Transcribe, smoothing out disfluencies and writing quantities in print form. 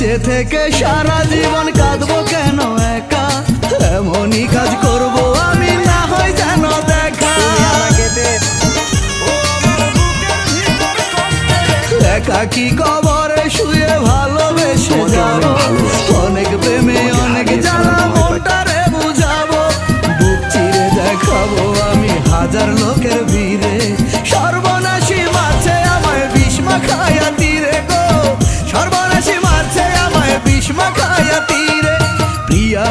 বেঁচে থেকে সারা জীবন কাঁদবো কেন একা, এমনই কাজ করবো আমি না হয় যেন দেখা। একাকী কবরে শুয়ে ভালোবেসে যাবো, অনেক প্রেমে অনেক জ্বালা মনটারে বুঝাবো। বুক চিরে দেখাবো আমি হাজার লোকের ভিড়ে, সর্বনাশী মারছে আমায় বিষ মাখায়া তীরে গো, সর্বনাশী মারছে আমায় বিষ মাখায়া তীরে। প্রিয়া